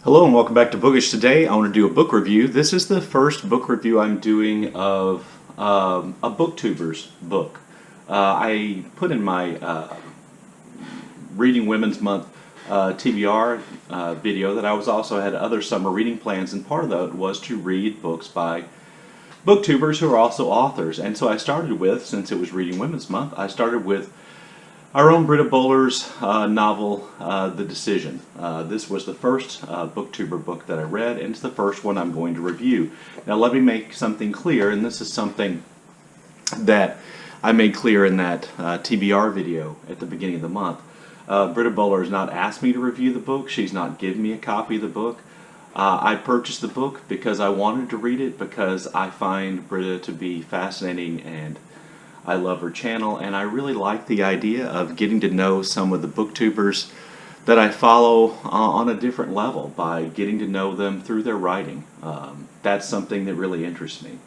Hello and welcome back to Bookish. Today I want to do a book review. This is the first book review I'm doing of a booktuber's book. I put in my Reading Women's Month TBR video that I also had other summer reading plans, and part of that was to read books by booktubers who are also authors. And so I started with, since it was Reading Women's Month, I started with our own Britta Bohler's novel, The Decision. This was the first booktuber book that I read, and it's the first one I'm going to review. Now let me make something clear, and this is something that I made clear in that TBR video at the beginning of the month. Britta Bohler has not asked me to review the book. She's not given me a copy of the book. I purchased the book because I wanted to read it, because I find Britta to be fascinating, and I love her channel, and I really like the idea of getting to know some of the booktubers that I follow on a different level by getting to know them through their writing. That's something that really interests me.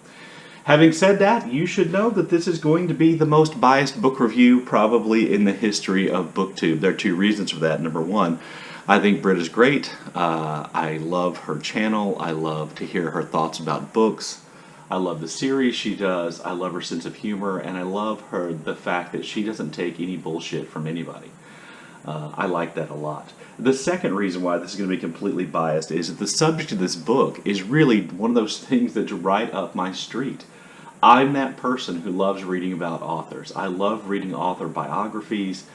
Having said that, you should know that this is going to be the most biased book review probably in the history of BookTube. There are two reasons for that. Number one, I think Britta's great. I love her channel. I love to hear her thoughts about books. I love the series she does. I love her sense of humor, and I love the fact that she doesn't take any bullshit from anybody. I like that a lot. The second reason why this is going to be completely biased is that the subject of this book is really one of those things that's right up my street. I'm that person who loves reading about authors. I love reading author biographies.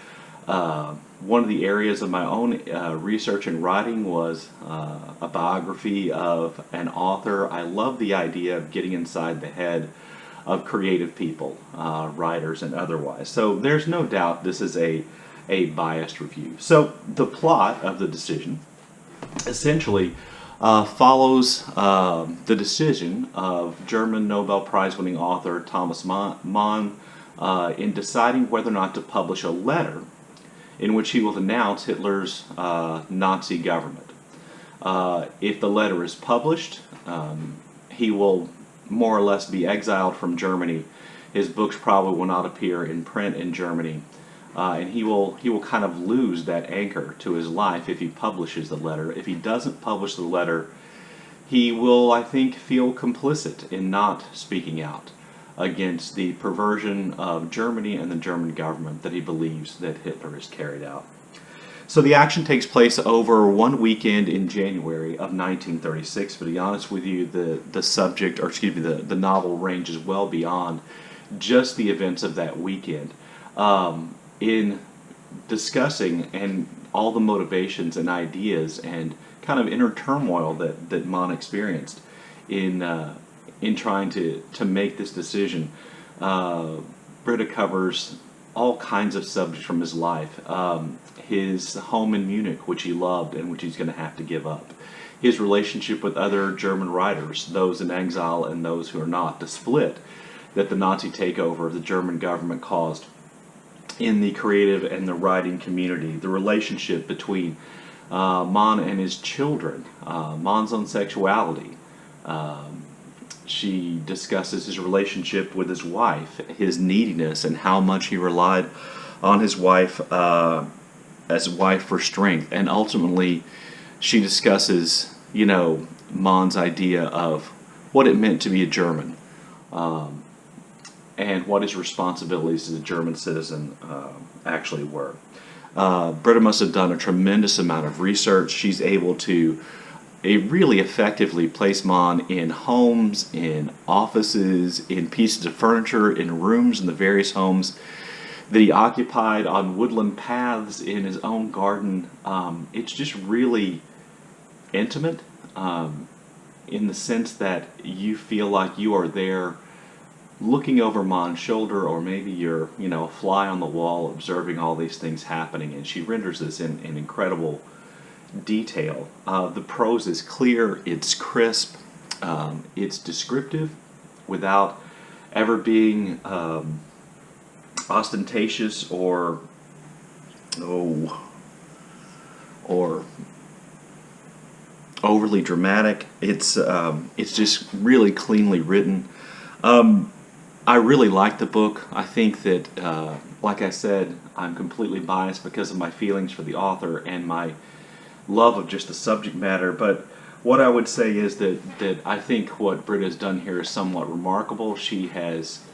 One of the areas of my own research and writing was a biography of an author. I love the idea of getting inside the head of creative people, writers and otherwise. So there's no doubt this is a biased review. So the plot of The Decision essentially follows the decision of German Nobel Prize winning author Thomas Mann in deciding whether or not to publish a letter in which he will denounce Hitler's Nazi government. If the letter is published, he will more or less be exiled from Germany. His books probably will not appear in print in Germany, and he will kind of lose that anchor to his life if he publishes the letter. If he doesn't publish the letter, he will, I think, feel complicit in not speaking out against the perversion of Germany and the German government that he believes that Hitler has carried out. So the action takes place over one weekend in January of 1936. But to be honest with you, the subject, or excuse me, the novel ranges well beyond just the events of that weekend. In discussing and all the motivations and ideas and kind of inner turmoil that Mann experienced in trying to make this decision, Britta covers all kinds of subjects from his life. His home in Munich, which he loved and which he's going to have to give up. His relationship with other German writers, those in exile and those who are not. The split that the Nazi takeover of the German government caused in the creative and the writing community. The relationship between Mann and his children. Mann's own sexuality. She discusses his relationship with his wife, his neediness, and how much he relied on his wife as a wife for strength. And ultimately, she discusses, Mann's idea of what it meant to be a German, and what his responsibilities as a German citizen actually were. Britta must have done a tremendous amount of research. She's able to really effectively place Mann in homes, in offices, in pieces of furniture, in rooms in the various homes that he occupied, on woodland paths, in his own garden. It's just really intimate in the sense that you feel like you are there looking over Mann's shoulder, or maybe you're a fly on the wall observing all these things happening, and she renders this in incredible detail. The prose is clear, it's crisp, it's descriptive without ever being ostentatious or overly dramatic. It's just really cleanly written. I really like the book. I think that, like I said, I'm completely biased because of my feelings for the author and my love of just the subject matter, but what I would say is that I think what Britta's done here is somewhat remarkable. She has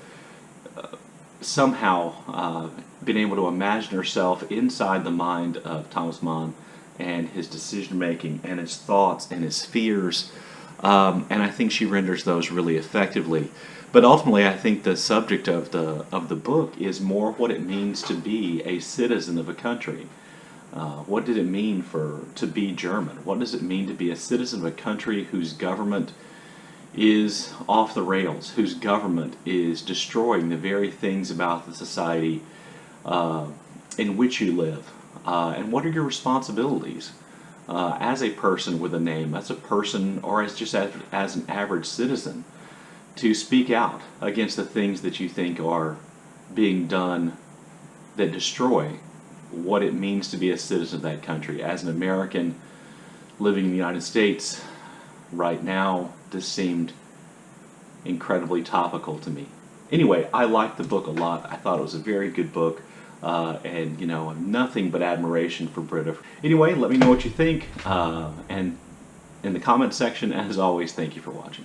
somehow been able to imagine herself inside the mind of Thomas Mann and his decision making and his thoughts and his fears, and I think she renders those really effectively. But ultimately, I think the subject of the book is more what it means to be a citizen of a country. What did it mean to be German? What does it mean to be a citizen of a country whose government is off the rails, whose government is destroying the very things about the society in which you live? And what are your responsibilities as a person with a name, as a person, or as an average citizen, to speak out against the things that you think are being done that destroy what it means to be a citizen of that country. As an American living in the United States right now, this seemed incredibly topical to me. Anyway, I liked the book a lot. I thought it was a very good book, and you know, nothing but admiration for Britta. Anyway, let me know what you think, and in the comment section, as always, thank you for watching.